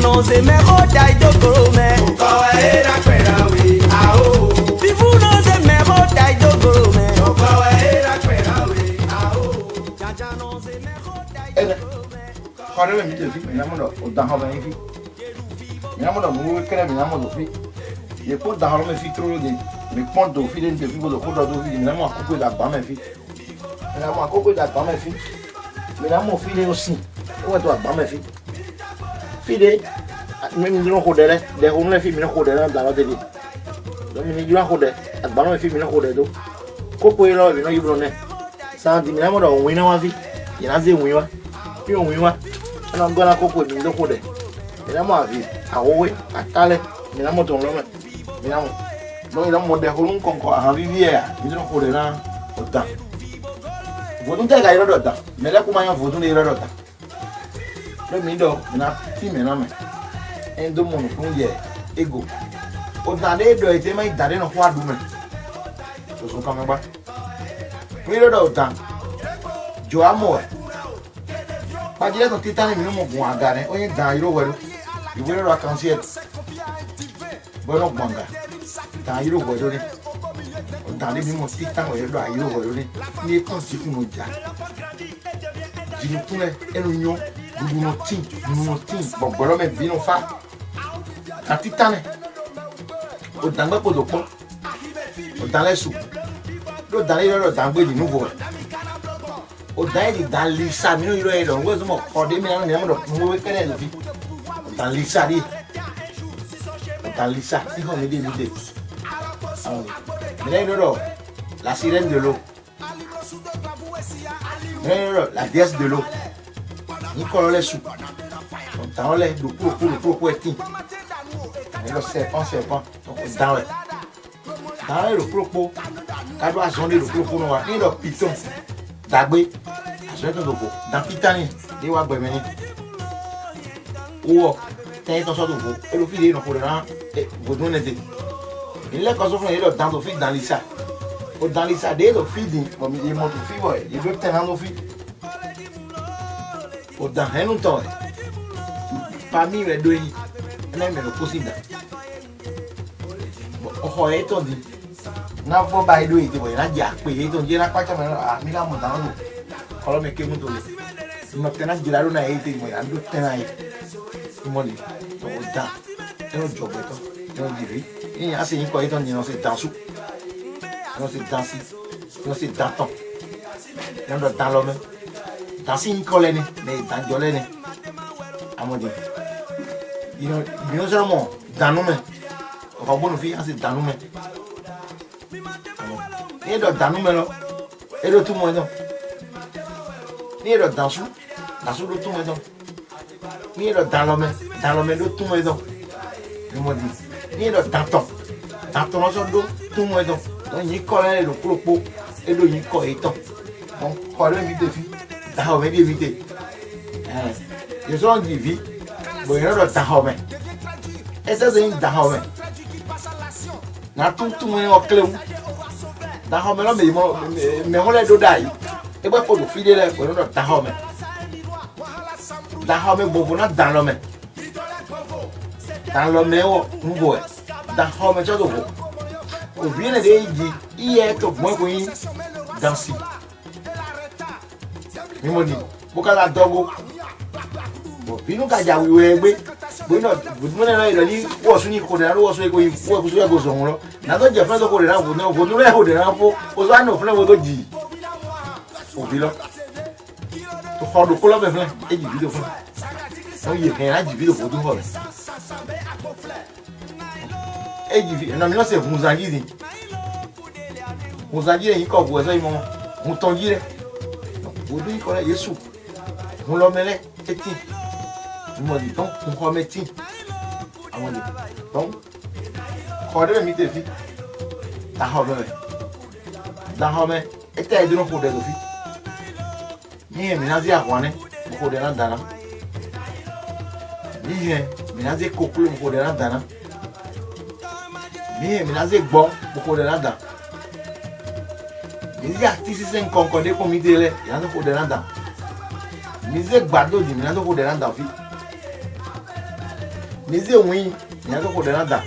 no se me joda y yo corome. Ukawa era kwerawe, ao. Vivu no se me joda y yo corome. Ukawa era kwerawe, ao. Jaja no se me joda y yo corome. Kore mi te fi mi namu do o da ho ben fi. Mi namu do mu kere mi namu do fi. Ye ko da ho me fi tro de. Mi pon do fi de te fi bo do ko do fi mi namu akoko da gba me fi. Mi namu akoko da gba me fi. Mi namu fi de o sin. O to agba me fi. Fi de mi no ko de le de ho le fi mi no ko de na da lo de. Do mi ni ju ko de agba me fi mi no ko de do. Ko po lo mi no yibro ne. Sa di mi namu do win na wa fi. Ye na ze win wa. Fi o win wa. Na ngona koko mi ndo ko de mina mo avi awowe atale mina mo ton lo me mina mo no ila mo de holun konko a vivi ya mi ndo ko de na ota vodun te ga iro dota me le kuma yan vodun iro dota lo mi do mina ti me na me endo mo no kun ye ego o da de do ite mai dare no kwa du me to so ka me ba mi ro dota jo amo Pagile to titani mi no mo gun aga ne oyin dan iro wero iwe ro akansi e bono gbanga dan iro wero ni o dan le mi mo titan o iro iro wero ni ton ti kunu ja jinu tunle enu nyo dudu no tin bogboro me binu fa ka titani o dan gbe podo pon o dan le su lo dan iro dan gbe di nuvo o dai di dan lisa mi no iro e lo ngo so mo ko de mi na mi mo do mo we kere lo fi o dan lisa di o dan lisa ti ho mi de mi le do la sirène de l'eau la déesse de l'eau ni ko le su o dan le do pro etin le serpent donc dan le pro ka do azonde le pro no wa ni lo piton dagbe aso to go dan pitani de wa gbe meni o ten to so do go e lo fi de no ko ran e go do ne de ile ko so fun e lo dan to fi dan lisa o dan lisa de lo fi din mo mi e mo to fi boy e lo ten no fi o dan henu to famille re do yi na me lo ko si dan o ho e to di na fo ba ido ite boy na ja pe e to je na pa cha me mi la mo dan lo kolo me ke mo to le no tena giraro na ite mo ya ndo tena e mo le to da e no job to no diri e ase yin ko ito ni no se dansu no se dansi no se daton no do dan lo me dansi yin ko le ni me dan jo le ni amode you know so mo danu me o bo no fi ase danu me ni do danu me lo e do tu mo do ni do dansu do tu mo do ni do dan lo me do tu mo do ni mo di ni do daton no so do tu mo do no yin ko le lo propo e do yin ko eton bon ko le mi te fi da ho me di mi te ye so di vi bo yin do da ho me e se yin da ho me na tu mo o kleu da ho me lo me ho le do dai e gbe po do fi de le ko do da ho me bobo na dan lo me o nbo e da ho me cho do bo o viene de ji iye to mo ko yin dansi mi mo di bo ka la dogo bo binu ka ja wi egbe bo no mo na ilo ni wo su ni ko de wo su ko yi wo ku su ya go so won lo na to je fun to ko de na bo no le ho de na fo o so na fun wo to ji o bi lo to ho do ko lo be fun e ji video fun o ye ke na ji video fo do ho e ji na mi no se fun zangiri yin ko bo so yi mo mo ton ji re o do ko le yesu mo lo mele eti mo di ton ko meti àwọn le ton ko de mi te fi da ho me ete e duro ko de do fi ni mi na zi akwane ko de na dana ni je mi na zi kokulu ko de na dana ni mi na zi gbo ko de na dana ni zi artiste sen konkode ko mi de le ya no ko de na dana mi zi gbado di mi na ko de na dana fi Nize win, ni ako ko de nada.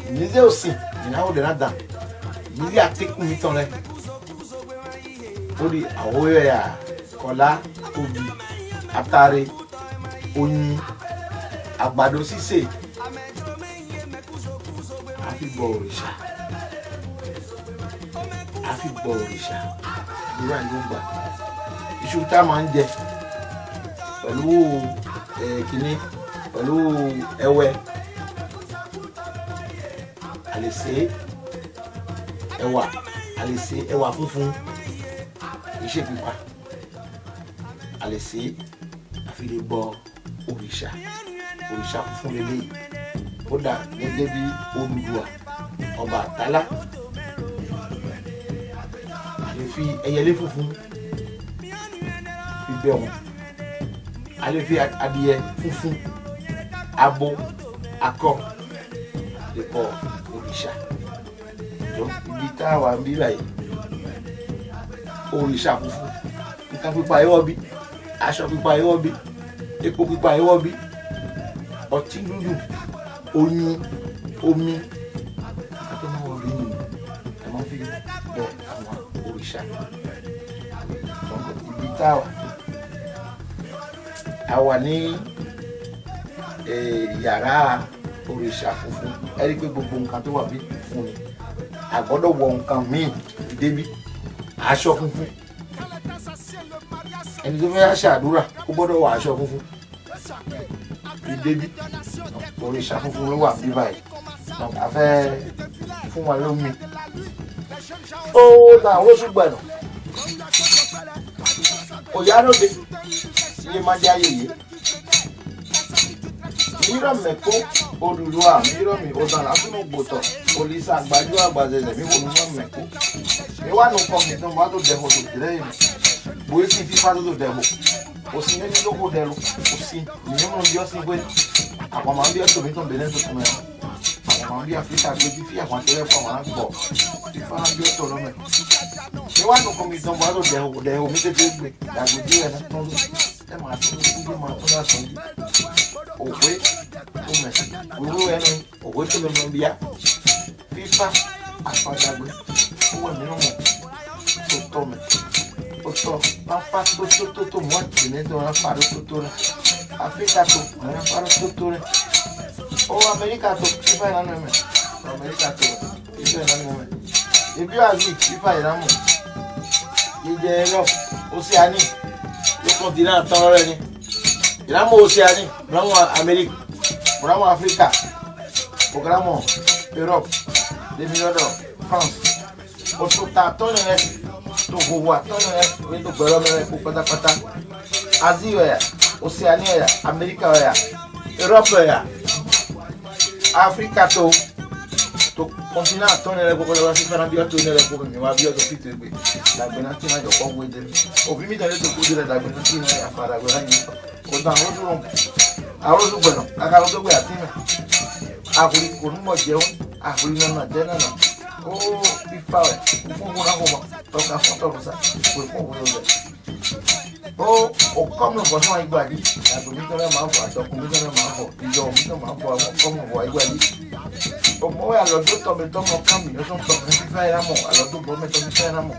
Nize osi, ni ako de nada. Nize ateku mi ton le. Ori awoyo ya kola obi atare oyin àgbàdo sísè àfi bọ òrìṣà ìrú àìlúgbà iṣu tá máa ń jẹ pẹ̀lú kìíní pẹ̀lú ẹ̀wẹ̀ àlèsè ẹ̀wà funfun iṣẹ́ pípa àlèsè àfi lè bọ òrìṣà fún lélẹ́yìí ó dà gẹ́gẹ́ bí Odùduwà ọba Àtàlà a lè fi ẹyẹlé funfun fi bẹ̀ wọ́n a lè fi adìyẹ funfun abo akọ lè bọ òrìṣà tó ibi tá a wà ń bí báyìí òrìṣà funfun nǹkan pípa ẹwọ́ bí aṣọ pípa ẹwọ́ bí epo pípa ẹwọ́ bí ọtí dúdú oyin omi àtọmọwọ rí ni ẹ máa fi bọ àwọn òrìṣà ibi tá a wà ní yàrá òrìṣà funfun ẹ rí i pé gbogbo nǹkan tó wà bí fún ni a gbọ́dọ̀ wọ nǹkan míì débi aṣọ funfun ẹni tó fẹ́ ṣàdúrà ó gbọ́dọ̀ wọ aṣọ funfun ìdébí òrìṣà funfun ló wà bí báyìí a fẹ́ fún wa lómi ó náà ó ṣùgbọ́n òyà lóde iye máa jẹ́ ayẹyẹ mírọ̀ mẹ́kọ́ Odùduwà mírọ̀ mi ọ̀dàn lásìkò gbòtọ̀ olùsà àgbájú àgbàzẹ̀lẹ̀ mi wò ní wọ́n mẹ́kọ́ mi wà nù kọ́ mi tó bá tó dẹ̀hùn lòdìlẹ́yìn bóyá sí fífá tó dẹ̀hùn òsì méjì ló kó dẹrù òsì ìyẹn bí ọsìn pé àwọn máa ń bí ẹtọ mi tó ń bẹ̀rẹ̀ tó kún ẹ àwọn máa ń bí Áfíríkà gbé fífi àwọn àtẹrẹ fún àwọn àgbọ fífa náà bí ẹtọ lọmọ ẹ wá nù kọmi tó ń bá tó dẹ omi tètè gbé dàgbé díẹ̀ náà tó ń ẹ máa tó ń kú máa tó náà sọ yìí òwe tó mẹ òwe ẹnu òwe tó lọ bí yá fífa àfàdàgbé ó wà nínú mọ tó tọ mẹ. Oto papa to mo tine do na faro to na Africa to na faro to na o America to ifa na me America to ifa na me ebi azi ifa ira mo ije Europe Oceania yo continent tan re ni ira mo Oceania bramo America bramo Africa programo Europe de miliodo France o to ta to ne to go wa to ne to gboro mere ko pátápátá Asia ya Oceania ya America ya Europe ya Africa to continent to ne ko ko si fana bi o to ne ko mi wa bi o to fitre gbe dagbe na ti na jo ko we de obi mi tele to ko de dagbe na ti na afara go ra ni ko da o duro arozu gboro aka lo to gbe ati me afuri ko mo je o afuri na je na o ifa e fún mo na ko mo to ka foto ko sa ko ko wo le o como bo so igba di dagbe mi to le ma fo ato ko mi to le ma fo ijo mi to ma fo àwọn como bo igba di o mo ya lo to me to mo kan mi so to mi fa era mo alo to bo me to mi fa era mo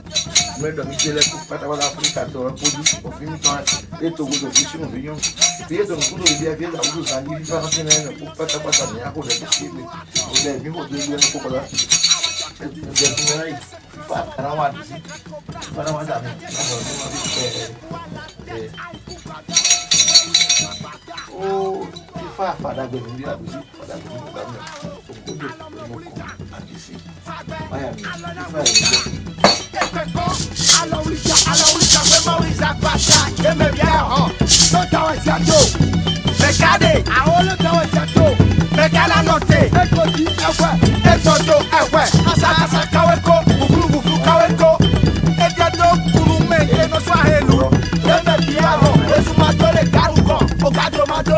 me do mi tele ko pata wala Africa to ro poju o fi mi to e to go do fi sinu bi yon fi e to no do bi e da udu san di fa na tene ko pata ni ako de ti le o de mi ho de bi ko ko la de mi rai fa ara wa di fa na wa da mi o fa fa da gbe mi abi fa da gbe mi da mi o do mo ko ati si aya mi fa e Alawisa fue Mauriza Pasa, que me viejo, no estaba en Santo, me cade, ahora estaba en Santo, me cala norte, el coti, el tonto, asa cahueco, buflu cahueco, el diablo curume, que no suajelu, que me viejo, es un mató de caruco, o gato mató.